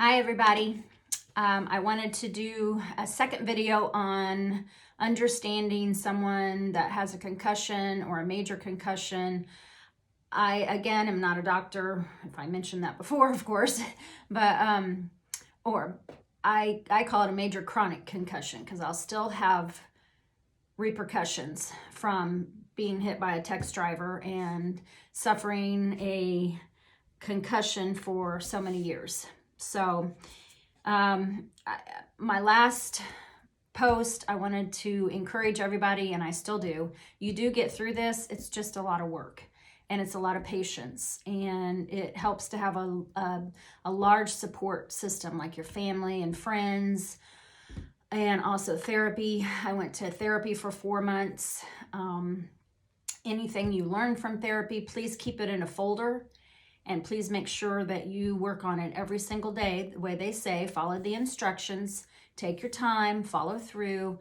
Hi everybody. I wanted to do a second video on understanding someone that has a concussion or a major concussion. I, again, am not a doctor, if I mentioned that before, of course, but, I call it a major chronic concussion because I'll still have repercussions from being hit by a text driver and suffering a concussion for so many years. So, my last post, I wanted to encourage everybody, and I still do. You do get through this. It's just a lot of work, and it's a lot of patience, and it helps to have a large support system like your family and friends, and also therapy. I went to therapy for 4 months. Anything you learn from therapy, please keep it in a folder. And please make sure that you work on it every single day, the way they say, follow the instructions, take your time, follow through.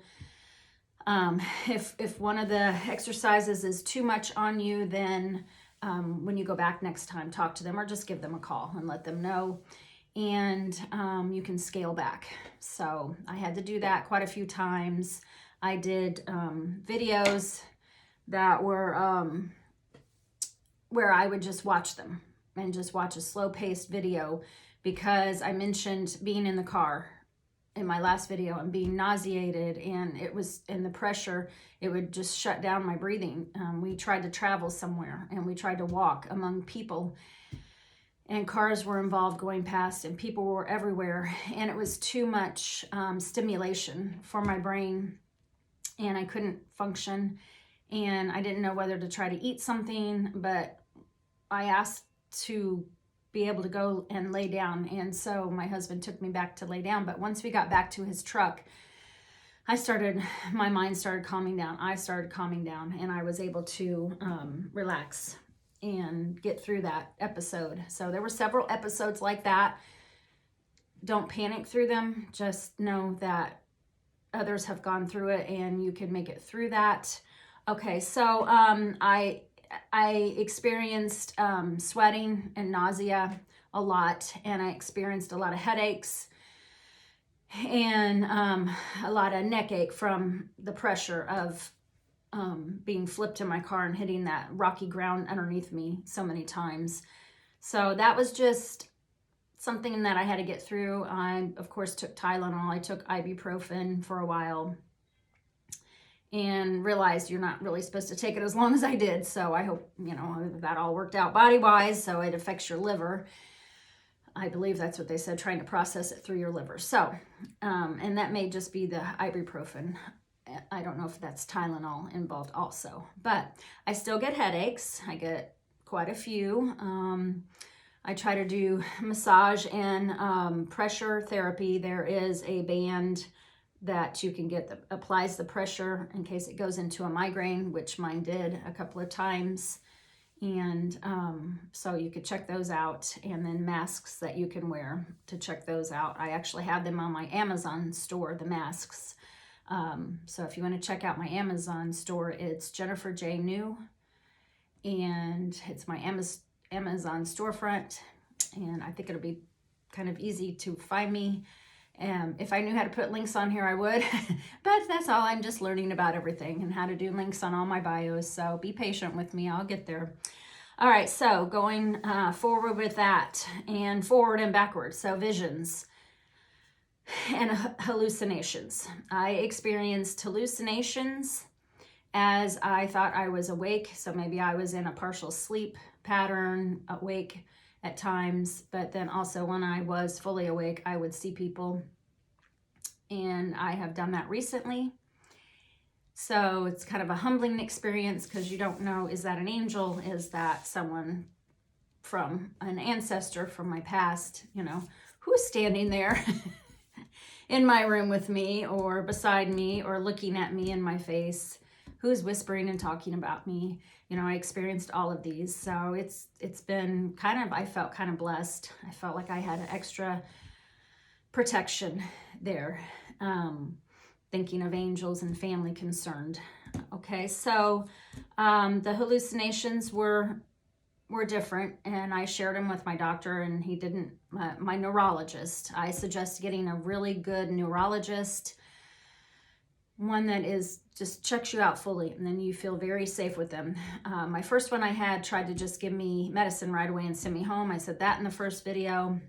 If one of the exercises is too much on you, then when you go back next time, talk to them or just give them a call and let them know. And you can scale back. So I had to do that quite a few times. I did videos that were where I would just watch them and just watch a slow-paced video, because I mentioned being in the car in my last video and being nauseated, and it was in the pressure, it would just shut down my breathing. We tried to travel somewhere and we tried to walk among people, and cars were involved going past and people were everywhere, and it was too much stimulation for my brain, and I couldn't function, and I didn't know whether to try to eat something, but I asked to be able to go and lay down. And so my husband took me back to lay down. But once we got back to his truck, my mind started calming down. I started calming down, and I was able to relax and get through that episode. So there were several episodes like that. Don't panic through them. Just know that others have gone through it and you can make it through that. Okay, so I experienced sweating and nausea a lot, and I experienced a lot of headaches and a lot of neck ache from the pressure of being flipped in my car and hitting that rocky ground underneath me so many times. So that was just something that I had to get through. I, of course, took Tylenol. I took ibuprofen for a while, and realized you're not really supposed to take it as long as I did. So I hope, that all worked out body-wise. So it affects your liver. I believe that's what they said, trying to process it through your liver. So, and that may just be the ibuprofen. I don't know if that's Tylenol involved also. But I still get headaches. I get quite a few. I try to do massage and pressure therapy. There is a band that you can get that applies the pressure in case it goes into a migraine, which mine did a couple of times. And so you could check those out, and then masks that you can wear to check those out. I actually have them on my Amazon store, the masks. So if you want to check out my Amazon store, it's Jennifer J. New, and it's my Amazon storefront, and I think it'll be kind of easy to find me. If I knew how to put links on here, I would, but that's all. I'm just learning about everything and how to do links on all my bios. So be patient with me. I'll get there. All right. So going forward with that, and forward and backwards. So visions and hallucinations. I experienced hallucinations as I thought I was awake. So maybe I was in a partial sleep pattern, awake at times, but then also when I was fully awake, I would see people, and I have done that recently. So it's kind of a humbling experience, because you don't know, is that an angel? Is that someone from an ancestor from my past? Who's standing there in my room with me or beside me or looking at me in my face? Who's whispering and talking about me? I experienced all of these. So it's been I felt kind of blessed. I felt like I had extra protection there, thinking of angels and family concerned. Okay, so the hallucinations were were different, and I shared them with my doctor, and he didn't, my neurologist. I suggest getting a really good neurologist, one that is just checks you out fully, and then you feel very safe with them. My first one I had tried to just give me medicine right away and send me home. I said that in the first video.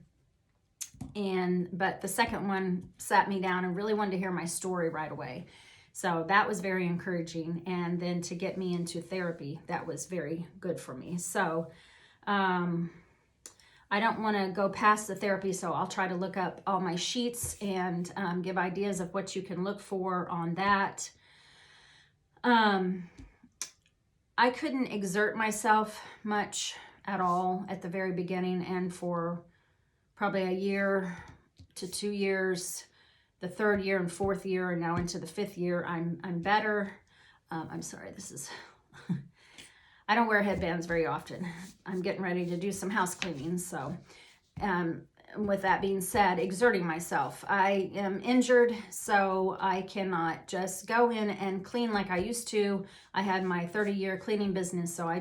But the second one sat me down and really wanted to hear my story right away. So that was very encouraging. And then to get me into therapy, that was very good for me. So I don't want to go past the therapy, so I'll try to look up all my sheets and give ideas of what you can look for on that. I couldn't exert myself much at all at the very beginning, and for probably a year to 2 years, the third year and fourth year, and now into the fifth year, I'm better. I'm sorry, this is, I don't wear headbands very often. I'm getting ready to do some house cleaning. So with that being said, exerting myself. I am injured, so I cannot just go in and clean like I used to. I had my 30-year cleaning business, so I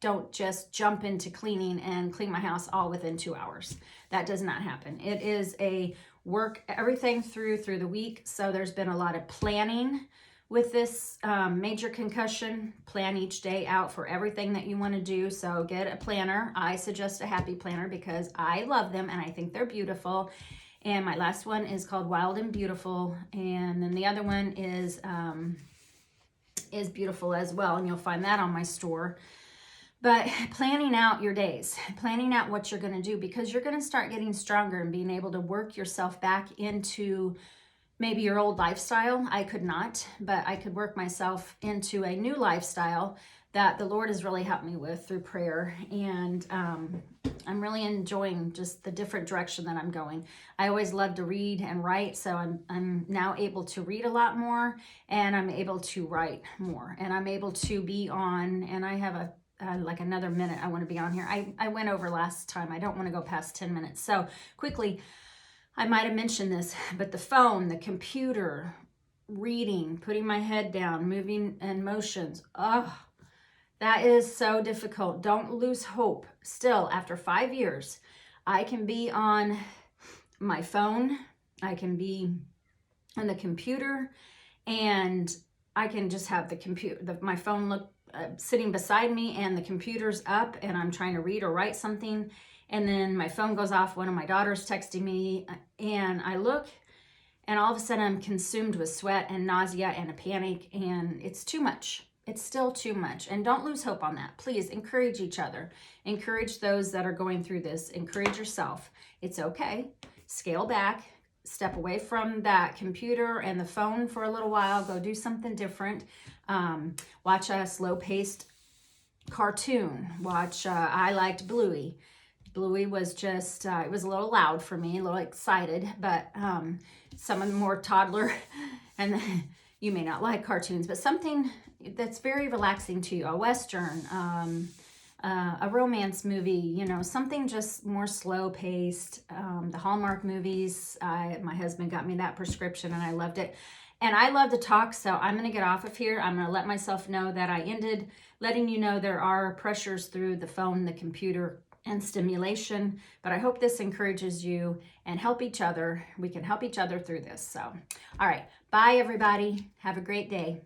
don't just jump into cleaning and clean my house all within 2 hours. That does not happen. It is a work everything through the week. So there's been a lot of planning with this major concussion. Plan each day out for everything that you want to do. So get a planner. I suggest a happy planner because I love them and I think they're beautiful. And my last one is called Wild and Beautiful. And then the other one is beautiful as well. And you'll find that on my store. But planning out your days, planning out what you're going to do, because you're going to start getting stronger and being able to work yourself back into maybe your old lifestyle. I could not, but I could work myself into a new lifestyle that the Lord has really helped me with through prayer. And I'm really enjoying just the different direction that I'm going. I always loved to read and write, so I'm now able to read a lot more, and I'm able to write more, and I'm able to be on, and I have like another minute I want to be on here. I went over last time. I don't want to go past 10 minutes. So quickly, I might have mentioned this, but the phone, the computer, reading, putting my head down, moving and motions. Oh, that is so difficult. Don't lose hope. Still, after 5 years, I can be on my phone. I can be on the computer, and I can just have the computer, my phone look sitting beside me, and the computer's up, and I'm trying to read or write something, and then my phone goes off. One of my daughters texting me, and I look, and all of a sudden I'm consumed with sweat and nausea and a panic, and it's too much. It's still too much. And don't lose hope on that. Please encourage each other. Encourage those that are going through this. Encourage yourself. It's okay. Scale back. Step away from that computer and the phone for a little while. Go do something different. Watch a slow-paced cartoon. Watch, I liked Bluey. Bluey was just, it was a little loud for me, a little excited, but some of the more toddler, and you may not like cartoons, but something that's very relaxing to you, a Western, a romance movie, you know, something just more slow-paced. The Hallmark movies, my husband got me that prescription, and I loved it. And I love to talk, so I'm going to get off of here. I'm going to let myself know that I ended, letting you know there are pressures through the phone, the computer, and stimulation. But I hope this encourages you and help each other. We can help each other through this. So, all right. Bye, everybody. Have a great day.